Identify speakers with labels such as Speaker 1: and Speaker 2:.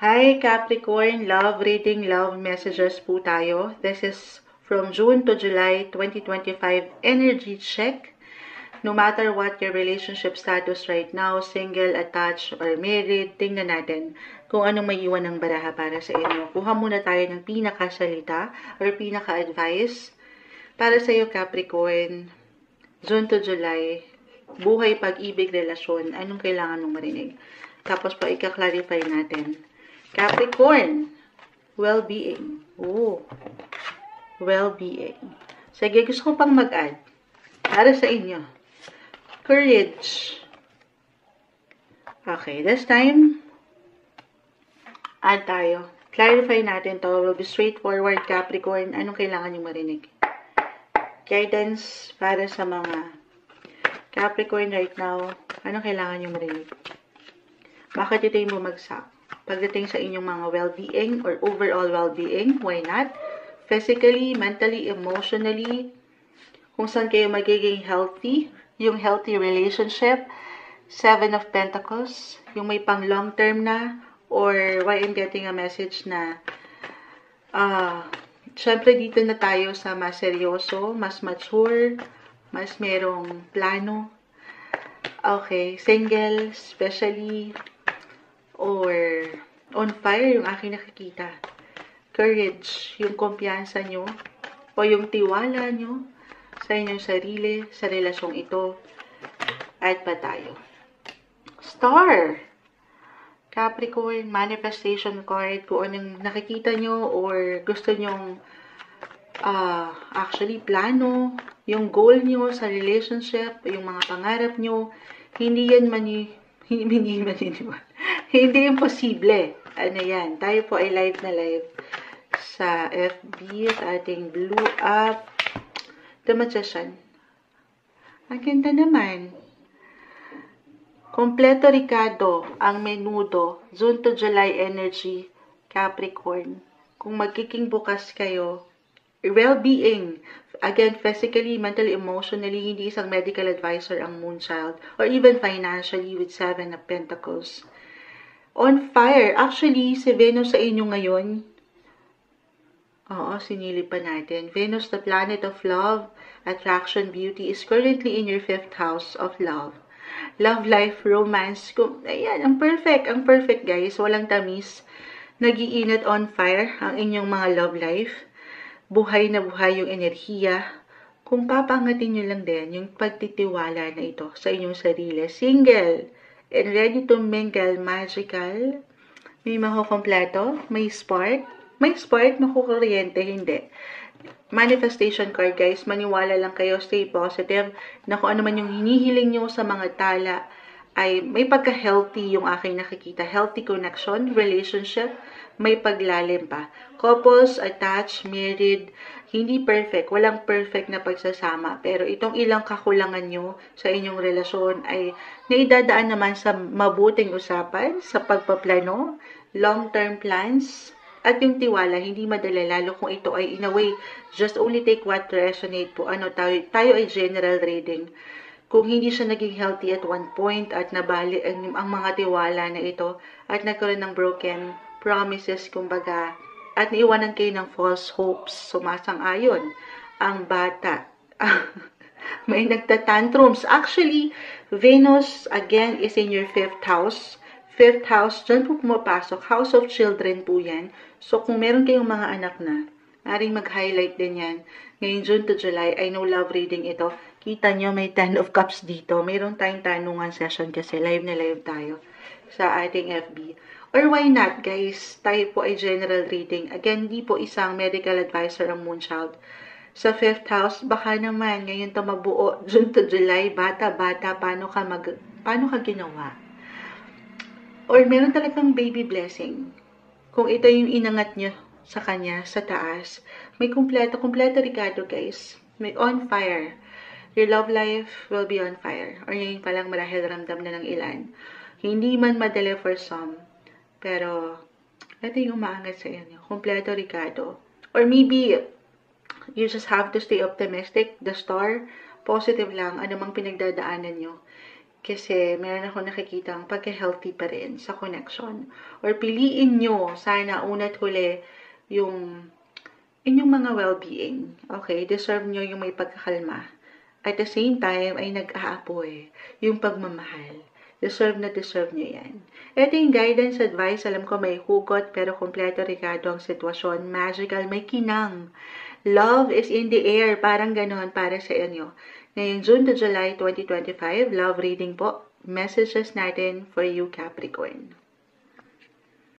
Speaker 1: Hi Capricorn, love reading, love messages po tayo. This is from June to July 2025 energy check. No matter what your relationship status right now, single, attached, or married, tingnan natin kung anong may iwan ng baraha para sa inyo. Kuha muna tayo ng pinakasalita or pinaka-advice para sa iyo Capricorn. June to July, buhay, pag-ibig, relasyon, anong kailangan mong marinig? Tapos pa ika-clarify natin. Capricorn, well-being. Well-being. Sige, gusto ko pang mag-add. Para sa inyo. Courage. Okay, this time, add tayo. Clarify natin to. We'll be straightforward, Capricorn. Anong kailangan nyo marinig? Guidance para sa mga Capricorn right now. Anong kailangan nyo marinig? Bakit ito yung bumagsak? Pagdating sa inyong mga well-being or overall well-being, why not? Physically, mentally, emotionally, kung saan kayo magiging healthy, yung healthy relationship, 7 of Pentacles, yung may pang long-term na, or why I'm getting a message na, syempre dito na tayo sa mas seryoso, mas mature, mas merong plano. Okay, single, especially, or on fire yung aking nakikita. Courage, yung kumpiyansa nyo, o yung tiwala nyo sa inyong sarili, sa relasyong ito, at pa tayo. Star! Capricorn, manifestation card, kung anong nakikita nyo, or gusto nyong, actually, plano, yung goal nyo sa relationship, yung mga pangarap nyo, hindi yan hindi imposible. Ano yan? Tayo po ay live na live sa FB, sa ating Blue Up. The Magician. Ang ganda naman. Kompleto Ricardo, ang menudo, June to July energy, Capricorn. Kung magiging bukas kayo, well-being, again, physically, mentally, emotionally, hindi isang medical advisor ang Moonchild, or even financially with 7 of Pentacles. On fire, actually, si Venus sa inyo ngayon, sinilip pa natin. Venus, the planet of love, attraction, beauty, is currently in your 5th house of love. Love life, romance, ayan, ang perfect guys, walang tamis, nag-iinit on fire ang inyong mga love life. Buhay na buhay yung enerhiya. Kung papangatin nyo lang din yung pagtitiwala na ito sa inyong sarili. Single and ready to mingle, magical. May makukompleto, may spark, makukuryente, hindi. Manifestation card guys, maniwala lang kayo, stay positive, na kung ano man yung hinihiling nyo sa mga tala, ay may pagka-healthy yung aking nakikita. Healthy connection, relationship, may paglalim pa. Couples, attached, married, hindi perfect. Walang perfect na pagsasama. Pero itong ilang kakulangan nyo sa inyong relasyon ay naidadaan naman sa mabuting usapan, sa pagpaplano, long-term plans, at yung tiwala, hindi madala, lalo kung ito ay in a way, just only take what resonate po. Tayo ay general reading. Kung hindi siya naging healthy at one point at nabali ang mga tiwala na ito at nagkaroon ng broken promises, kumbaga, at naiwanan kayo ng false hopes, sumasang-ayon ang bata. May nagtatantrums. Actually, Venus, again, is in your 5th house. 5th house, dyan po pumapasok. House of children po yan. So, kung meron kayong mga anak na, maring mag-highlight din yan. Ngayon, June to July, I know love reading ito. Kita nyo, may 10 of cups dito. Mayroon tayong tanungan session kasi live na live tayo sa ating FB. Or why not, guys? Tayo po ay general reading. Again, di po isang medical advisor ang Moonchild. Sa 5th house, baka naman, ngayon to mabuo, June to July, bata-bata, paano ka ginawa? Or meron talagang baby blessing. Kung ito yung inangat nyo sa kanya, sa taas, may kompleto Ricardo, guys. May on fire. Your love life will be on fire. Or ngayon palang marahil ramdam na ng ilan. Hindi man madali for some. Pero, ito yung umaangat sa inyo. Kompleto Ricardo. Or maybe, you just have to stay optimistic. The star, positive lang. Ano mang pinagdadaanan nyo. Kasi meron ako nakikitang pagka-healthy pa rin sa connection. Or piliin nyo sana una't huli yung inyong mga well-being. Okay? Deserve nyo yung may pagkakalma. At the same time, ay nag-aapoy yung pagmamahal. Deserve na deserve nyo yan. Ito yung guidance advice. Alam ko may hugot pero kompleto Ricardo ang sitwasyon. Magical, may kinang. Love is in the air. Parang ganon para sa inyo. Ngayong June to July 2025, love reading po. Messages natin for you Capricorn.